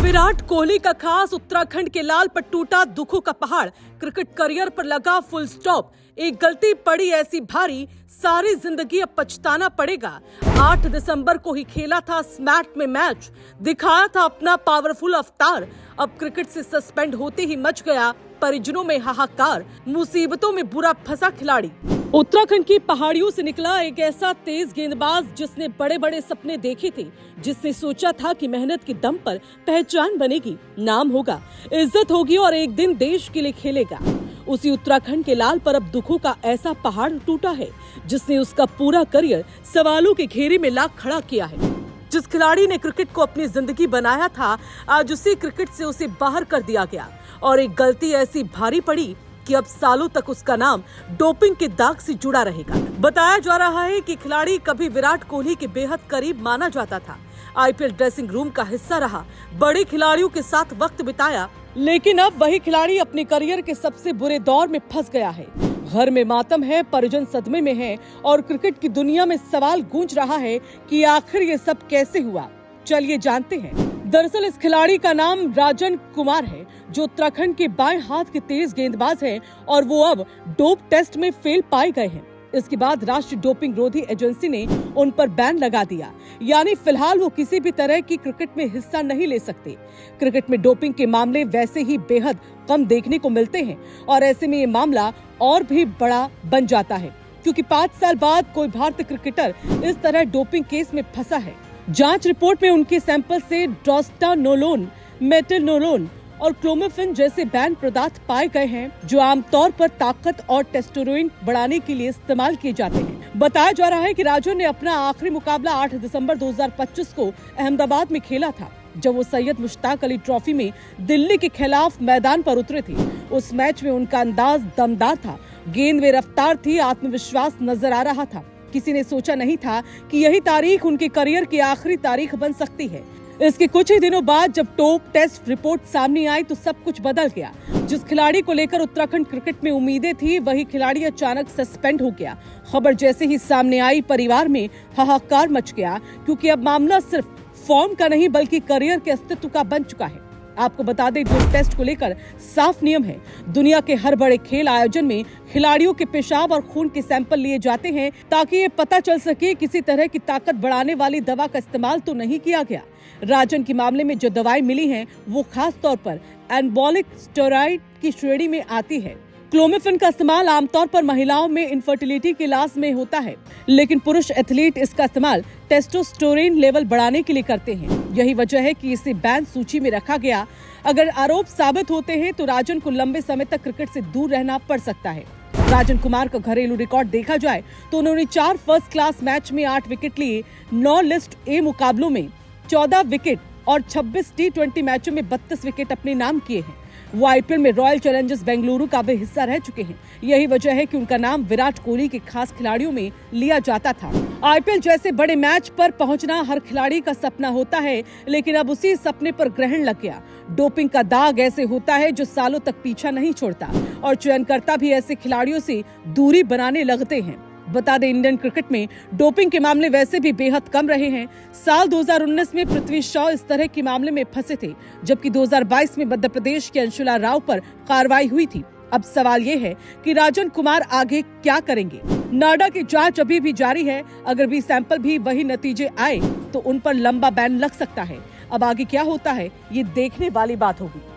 विराट कोहली का खास उत्तराखंड के लाल पर टूटा दुखों का पहाड़। क्रिकेट करियर पर लगा फुल स्टॉप। एक गलती पड़ी ऐसी भारी, सारी जिंदगी अब पछताना पड़ेगा। 8 दिसंबर को ही खेला था स्मैट में मैच, दिखाया था अपना पावरफुल अवतार। अब क्रिकेट से सस्पेंड होते ही मच गया परिजनों में हाहाकार। मुसीबतों में बुरा फंसा खिलाड़ी। उत्तराखंड की पहाड़ियों से निकला एक ऐसा तेज गेंदबाज जिसने बड़े बड़े सपने देखे थे, जिसने सोचा था कि मेहनत के दम पर पहचान बनेगी, नाम होगा, इज्जत होगी और एक दिन देश के लिए खेलेगा। उसी उत्तराखंड के लाल पर अब दुखों का ऐसा पहाड़ टूटा है जिसने उसका पूरा करियर सवालों के घेरे में ला खड़ा किया है। जिस खिलाड़ी ने क्रिकेट को अपनी जिंदगी बनाया था, आज उसी क्रिकेट से उसे बाहर कर दिया गया और एक गलती ऐसी भारी पड़ी कि अब सालों तक उसका नाम डोपिंग के दाग से जुड़ा रहेगा। बताया जा रहा है कि खिलाड़ी कभी विराट कोहली के बेहद करीब माना जाता था, आईपीएल ड्रेसिंग रूम का हिस्सा रहा, बड़े खिलाड़ियों के साथ वक्त बिताया, लेकिन अब वही खिलाड़ी अपने करियर के सबसे बुरे दौर में फंस गया है। घर में मातम है, परिजन सदमे में है और क्रिकेट की दुनिया में सवाल गूंज रहा है कि आखिर ये सब कैसे हुआ। चलिए जानते हैं। दरअसल इस खिलाड़ी का नाम राजन कुमार है, जो उत्तराखंड के बाएं हाथ के तेज गेंदबाज हैं और वो अब डोप टेस्ट में फेल पाए गए हैं। इसके बाद राष्ट्रीय डोपिंग रोधी एजेंसी ने उन पर बैन लगा दिया, यानी फिलहाल वो किसी भी तरह की क्रिकेट में हिस्सा नहीं ले सकते। क्रिकेट में डोपिंग के मामले वैसे ही बेहद कम देखने को मिलते हैं और ऐसे में ये मामला और भी बड़ा बन जाता है, क्योंकि 5 साल बाद कोई भारतीय क्रिकेटर इस तरह डोपिंग केस में फंसा है। जांच रिपोर्ट में उनके सैंपल से ड्रोस्टानोलोन, मेटेनोलोन और क्लोमिफेन जैसे बैन पदार्थ पाए गए हैं, जो आमतौर पर ताकत और टेस्टोस्टेरोन बढ़ाने के लिए इस्तेमाल किए जाते हैं। बताया जा रहा है कि राजू ने अपना आखिरी मुकाबला 8 दिसंबर 2025 को अहमदाबाद में खेला था, जब वो सैयद मुश्ताक अली ट्रॉफी में दिल्ली के खिलाफ मैदान पर उतरे थे। उस मैच में उनका अंदाज दमदार था, गेंद में रफ्तार थी, आत्मविश्वास नजर आ रहा था। किसी ने सोचा नहीं था कि यही तारीख उनके करियर की आखिरी तारीख बन सकती है। इसके कुछ ही दिनों बाद जब टॉप टेस्ट रिपोर्ट सामने आई तो सब कुछ बदल गया। जिस खिलाड़ी को लेकर उत्तराखंड क्रिकेट में उम्मीदें थी, वही खिलाड़ी अचानक सस्पेंड हो गया। खबर जैसे ही सामने आई, परिवार में हाहाकार मच गया, क्योंकि अब मामला सिर्फ फॉर्म का नहीं बल्कि करियर के अस्तित्व का बन चुका है। आपको बता दें, डोप टेस्ट को लेकर साफ नियम है। दुनिया के हर बड़े खेल आयोजन में खिलाड़ियों के पेशाब और खून के सैंपल लिए जाते हैं, ताकि ये पता चल सके किसी तरह की ताकत बढ़ाने वाली दवा का इस्तेमाल तो नहीं किया गया। राजन के मामले में जो दवाएं मिली हैं, वो खास तौर पर एनाबॉलिक स्टेरॉइड की श्रेणी में आती है। क्लोमिफेन का इस्तेमाल आमतौर पर महिलाओं में इनफर्टिलिटी के इलाज में होता है, लेकिन पुरुष एथलीट इसका इस्तेमाल टेस्टोस्टेरोन लेवल बढ़ाने के लिए करते हैं। यही वजह है कि इसे बैन सूची में रखा गया। अगर आरोप साबित होते हैं तो राजन को लंबे समय तक क्रिकेट से दूर रहना पड़ सकता है। राजन कुमार का घरेलू रिकॉर्ड देखा जाए तो उन्होंने 4 फर्स्ट क्लास मैच में 8 विकेट लिए, 9 लिस्ट ए मुकाबलों में 14 विकेट और 26 T20 मैचों में 32 विकेट अपने नाम किए हैं। वो आईपीएल में रॉयल चैलेंजर्स बेंगलुरु का भी हिस्सा रह चुके हैं। यही वजह है कि उनका नाम विराट कोहली के खास खिलाड़ियों में लिया जाता था। आईपीएल जैसे बड़े मैच पर पहुंचना हर खिलाड़ी का सपना होता है, लेकिन अब उसी सपने पर ग्रहण लग गया। डोपिंग का दाग ऐसे होता है जो सालों तक पीछा नहीं छोड़ता और चयनकर्ता भी ऐसे खिलाड़ियों से दूरी बनाने लगते हैं। बता दें, इंडियन क्रिकेट में डोपिंग के मामले वैसे भी बेहद कम रहे हैं। साल 2019 में पृथ्वी शॉ इस तरह के मामले में फंसे थे, जबकि 2022 में मध्य प्रदेश की अंशुला राव पर कार्रवाई हुई थी। अब सवाल ये है कि राजन कुमार आगे क्या करेंगे। नाडा की जांच अभी भी जारी है। अगर भी सैंपल भी वही नतीजे आए तो उन पर लंबा बैन लग सकता है। अब आगे क्या होता है, ये देखने वाली बात होगी।